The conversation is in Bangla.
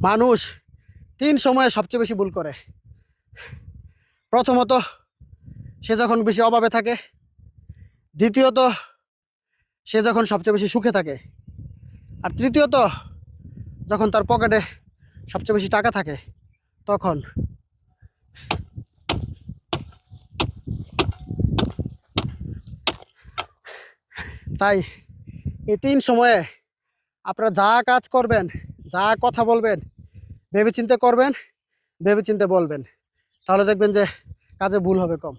মানুষ 3 সময়ে সবচেয়ে বেশি ভুল করে। প্রথমত, সে যখন বেশি অভাবে থাকে। দ্বিতীয়ত, সে যখন সবচেয়ে বেশি সুখে থাকে। আর তৃতীয়ত, যখন তার পকেটে সবচেয়ে বেশি টাকা থাকে তখন। তাই এই 3 সময়ে আপনারা যা কাজ করবেন, যা কথা বলবেন, ভেবেচিন্তে করবেন, ভেবেচিন্তে বলবেন। তাহলে দেখবেন যে কাজে ভুল হবে কম।